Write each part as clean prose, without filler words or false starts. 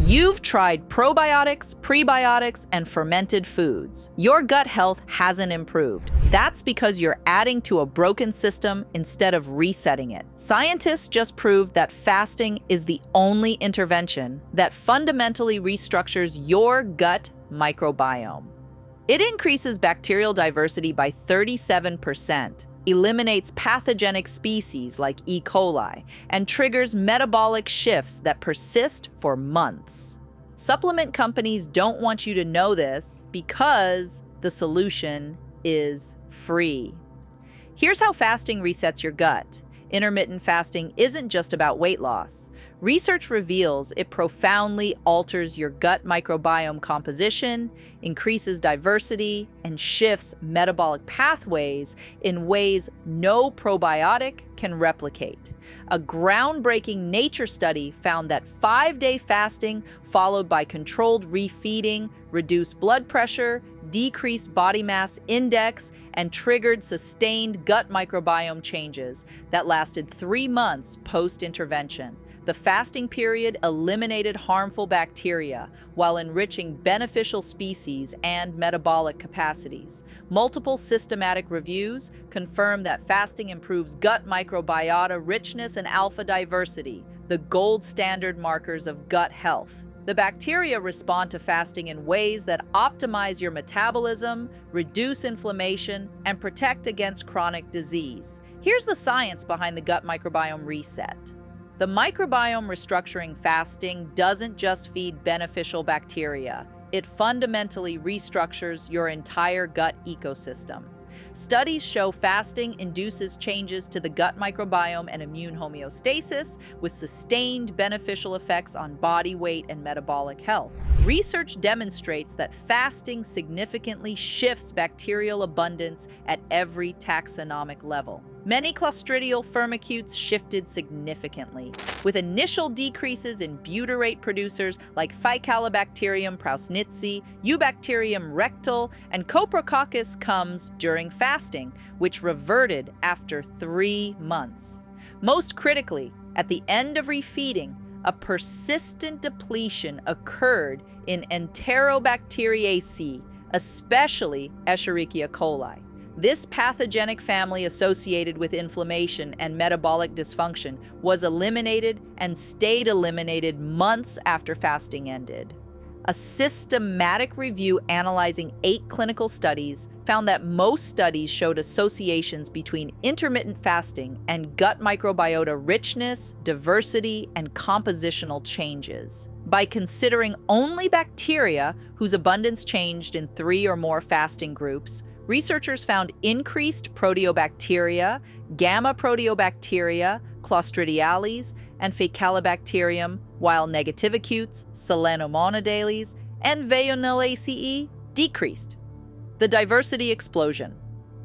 You've tried probiotics, prebiotics, and fermented foods. Your gut health hasn't improved. That's because you're adding to a broken system instead of resetting it. Scientists just proved that fasting is the only intervention that fundamentally restructures your gut microbiome. It increases bacterial diversity by 37%, eliminates pathogenic species like E. coli, and triggers metabolic shifts that persist for months. Supplement companies don't want you to know this because the solution is free. Here's how fasting resets your gut. Intermittent fasting isn't just about weight loss. Research reveals it profoundly alters your gut microbiome composition, increases diversity, and shifts metabolic pathways in ways no probiotic can replicate. A groundbreaking Nature study found that 5-day fasting followed by controlled refeeding reduced blood pressure, decreased body mass index, and triggered sustained gut microbiome changes that lasted 3 months post-intervention. The fasting period eliminated harmful bacteria while enriching beneficial species and metabolic capacities. Multiple systematic reviews confirm that fasting improves gut microbiota richness and alpha diversity, the gold standard markers of gut health. The bacteria respond to fasting in ways that optimize your metabolism, reduce inflammation, and protect against chronic disease. Here's the science behind the gut microbiome reset. The microbiome restructuring fasting doesn't just feed beneficial bacteria. It fundamentally restructures your entire gut ecosystem. Studies show fasting induces changes to the gut microbiome and immune homeostasis, with sustained beneficial effects on body weight and metabolic health. Research demonstrates that fasting significantly shifts bacterial abundance at every taxonomic level. Many Clostridial firmicutes shifted significantly, with initial decreases in butyrate producers like Faecalibacterium prausnitzii, Eubacterium rectal, and Coprococcus comes during fasting, which reverted after 3 months. Most critically, at the end of refeeding, a persistent depletion occurred in Enterobacteriaceae, especially Escherichia coli. This pathogenic family associated with inflammation and metabolic dysfunction was eliminated and stayed eliminated months after fasting ended. A systematic review analyzing 8 clinical studies found that most studies showed associations between intermittent fasting and gut microbiota richness, diversity, and compositional changes. By considering only bacteria whose abundance changed in 3 or more fasting groups, researchers found increased proteobacteria, gamma proteobacteria, Clostridiales, and Faecalibacterium, while negativicutes, Selenomonadales, and Veillonellacea decreased. The diversity explosion.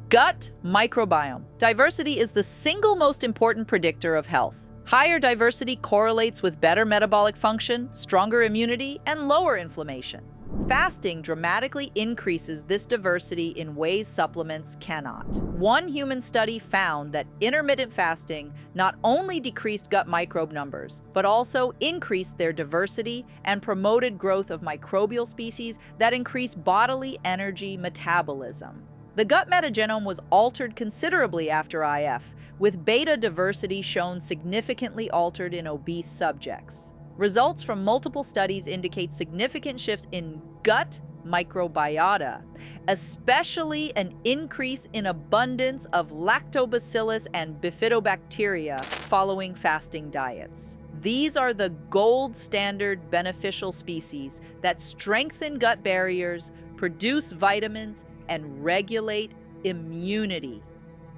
Gut microbiome. Diversity is the single most important predictor of health. Higher diversity correlates with better metabolic function, stronger immunity, and lower inflammation. Fasting dramatically increases this diversity in ways supplements cannot. One human study found that intermittent fasting not only decreased gut microbe numbers, but also increased their diversity and promoted growth of microbial species that increase bodily energy metabolism. The gut metagenome was altered considerably after IF, with beta diversity shown significantly altered in obese subjects. Results from multiple studies indicate significant shifts in gut microbiota, especially an increase in abundance of lactobacillus and bifidobacteria following fasting diets. These are the gold standard beneficial species that strengthen gut barriers, produce vitamins, and regulate immunity.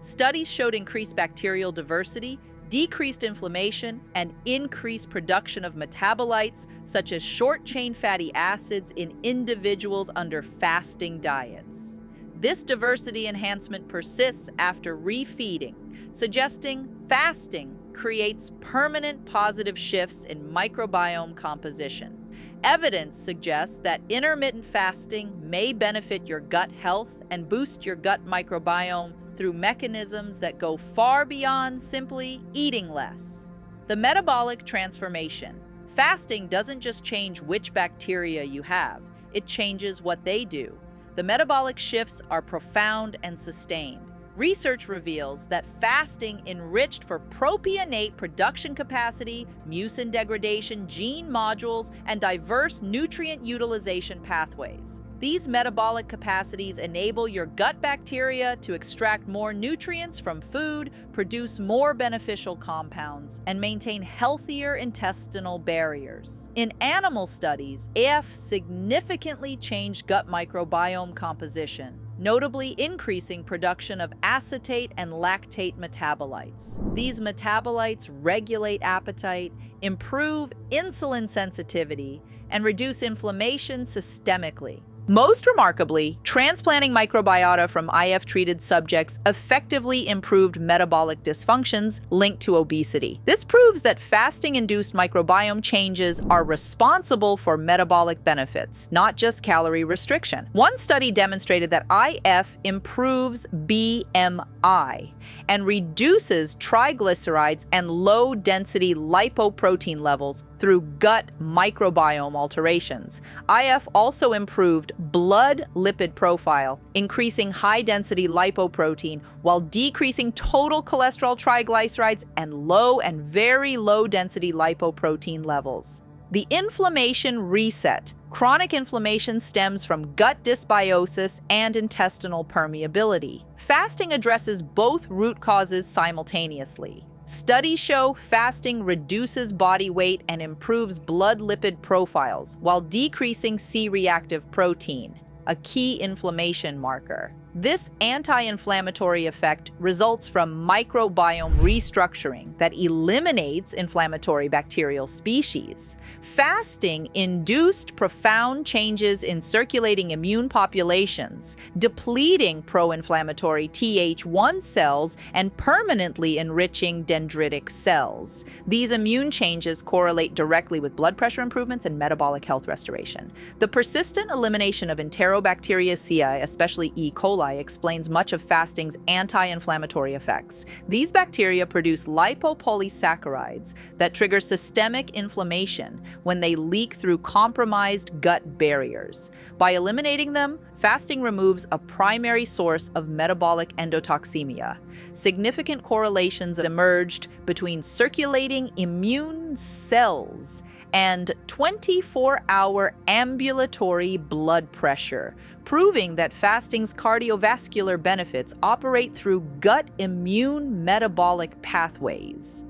Studies showed increased bacterial diversity, decreased inflammation, and increased production of metabolites such as short-chain fatty acids in individuals under fasting diets. This diversity enhancement persists after refeeding, suggesting fasting creates permanent positive shifts in microbiome composition. Evidence suggests that intermittent fasting may benefit your gut health and boost your gut microbiome through mechanisms that go far beyond simply eating less. The metabolic transformation. Fasting doesn't just change which bacteria you have, it changes what they do. The metabolic shifts are profound and sustained. Research reveals that fasting enriched for propionate production capacity, mucin degradation, gene modules, and diverse nutrient utilization pathways. These metabolic capacities enable your gut bacteria to extract more nutrients from food, produce more beneficial compounds, and maintain healthier intestinal barriers. In animal studies, AF significantly changed gut microbiome composition, notably increasing production of acetate and lactate metabolites. These metabolites regulate appetite, improve insulin sensitivity, and reduce inflammation systemically. Most remarkably, transplanting microbiota from IF-treated subjects effectively improved metabolic dysfunctions linked to obesity. This proves that fasting-induced microbiome changes are responsible for metabolic benefits, not just calorie restriction. One study demonstrated that IF improves BMI and reduces triglycerides and low-density lipoprotein levels through gut microbiome alterations. IF also improved blood lipid profile, increasing high-density lipoprotein while decreasing total cholesterol, triglycerides, and low and very low-density lipoprotein levels. The inflammation reset. Chronic inflammation stems from gut dysbiosis and intestinal permeability. Fasting addresses both root causes simultaneously. Studies show fasting reduces body weight and improves blood lipid profiles while decreasing C-reactive protein, a key inflammation marker. This anti-inflammatory effect results from microbiome restructuring that eliminates inflammatory bacterial species. Fasting induced profound changes in circulating immune populations, depleting pro-inflammatory Th1 cells and permanently enriching dendritic cells. These immune changes correlate directly with blood pressure improvements and metabolic health restoration. The persistent elimination of Enterobacteriaceae, especially E. coli, explains much of fasting's anti-inflammatory effects. These bacteria produce lipopolysaccharides that trigger systemic inflammation when they leak through compromised gut barriers. By eliminating them, fasting removes a primary source of metabolic endotoxemia. Significant correlations emerged between circulating immune cells and 24-hour ambulatory blood pressure, proving that fasting's cardiovascular benefits operate through gut immune metabolic pathways.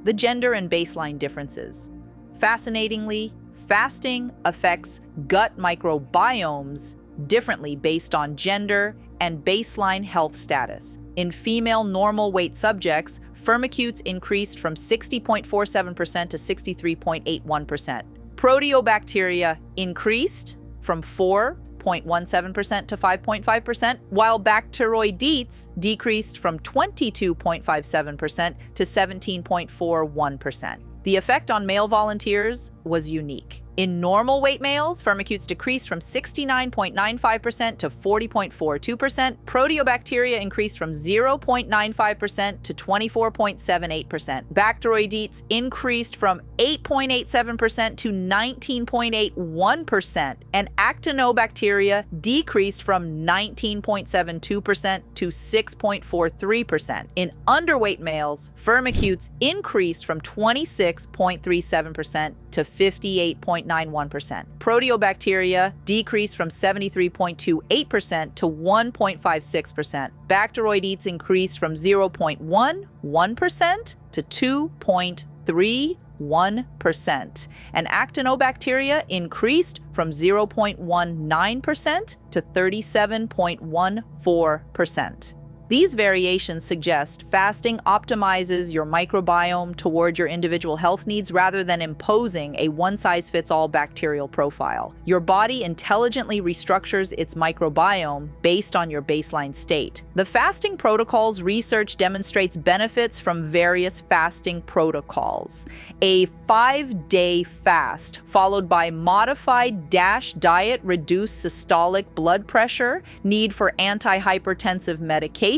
The gender and baseline differences. Fascinatingly, fasting affects gut microbiomes differently based on gender and baseline health status. In female normal weight subjects, firmicutes increased from 60.47% to 63.81%. Proteobacteria increased from 4.17% to 5.5%, while bacteroidetes decreased from 22.57% to 17.41%. The effect on male volunteers was unique. In normal weight males, firmicutes decreased from 69.95% to 40.42%. Proteobacteria increased from 0.95% to 24.78%. Bacteroidetes increased from 8.87% to 19.81%. And actinobacteria decreased from 19.72% to 6.43%. In underweight males, firmicutes increased from 26.37% to 58.91%. Proteobacteria decreased from 73.28% to 1.56%. Bacteroidetes increased from 0.11% to 2.31%. And actinobacteria increased from 0.19% to 37.14%. These variations suggest fasting optimizes your microbiome toward your individual health needs rather than imposing a one-size-fits-all bacterial profile. Your body intelligently restructures its microbiome based on your baseline state. The fasting protocols research demonstrates benefits from various fasting protocols. A 5-day fast followed by modified DASH diet reduced systolic blood pressure, need for antihypertensive medication,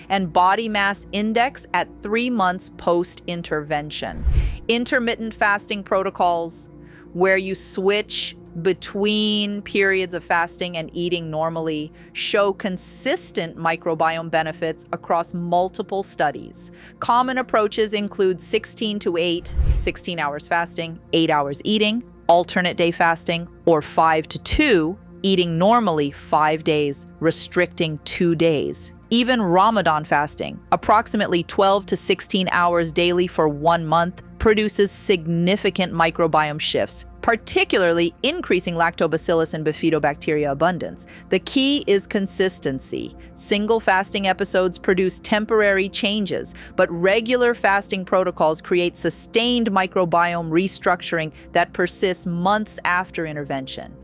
and body mass index at 3 months post-intervention. Intermittent fasting protocols where you switch between periods of fasting and eating normally, show consistent microbiome benefits across multiple studies. Common approaches include 16 to 8, 16 hours fasting, 8 hours eating, alternate day fasting, or 5 to 2, eating normally 5 days, restricting 2 days. Even Ramadan fasting, approximately 12 to 16 hours daily for 1 month, produces significant microbiome shifts, particularly increasing lactobacillus and bifidobacteria abundance. The key is consistency. Single fasting episodes produce temporary changes, but regular fasting protocols create sustained microbiome restructuring that persists months after intervention.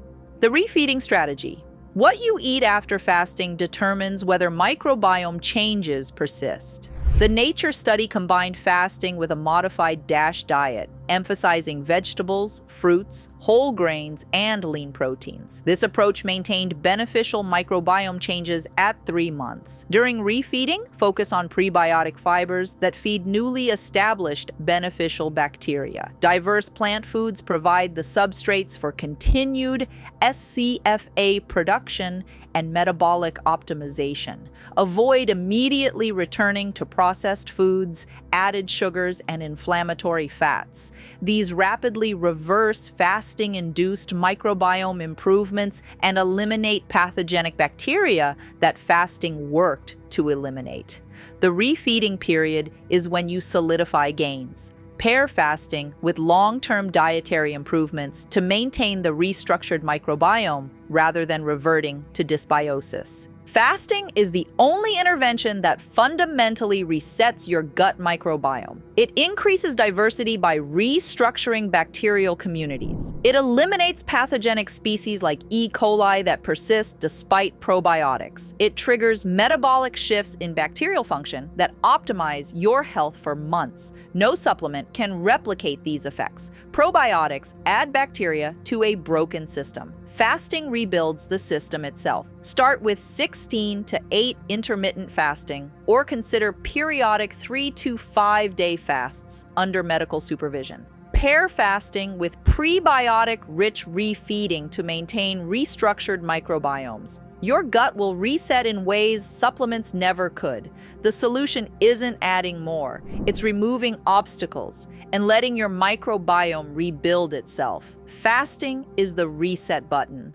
The refeeding strategy. What you eat after fasting determines whether microbiome changes persist. The Nature study combined fasting with a modified DASH diet, emphasizing vegetables, fruits, whole grains, and lean proteins. This approach maintained beneficial microbiome changes at 3 months. During refeeding, focus on prebiotic fibers that feed newly established beneficial bacteria. Diverse plant foods provide the substrates for continued SCFA production and metabolic optimization. Avoid immediately returning to processed foods, added sugars, and inflammatory fats. These rapidly reverse fasting-induced microbiome improvements and eliminate pathogenic bacteria that fasting worked to eliminate. The refeeding period is when you solidify gains. Pair fasting with long-term dietary improvements to maintain the restructured microbiome rather than reverting to dysbiosis. Fasting is the only intervention that fundamentally resets your gut microbiome. It increases diversity by restructuring bacterial communities. It eliminates pathogenic species like E. coli that persist despite probiotics. It triggers metabolic shifts in bacterial function that optimize your health for months. No supplement can replicate these effects. Probiotics add bacteria to a broken system. Fasting rebuilds the system itself. Start with 16 to 8 intermittent fasting, or consider periodic 3 to 5 day fasts under medical supervision. Pair fasting with prebiotic-rich refeeding to maintain restructured microbiomes. Your gut will reset in ways supplements never could. The solution isn't adding more, it's removing obstacles and letting your microbiome rebuild itself. Fasting is the reset button.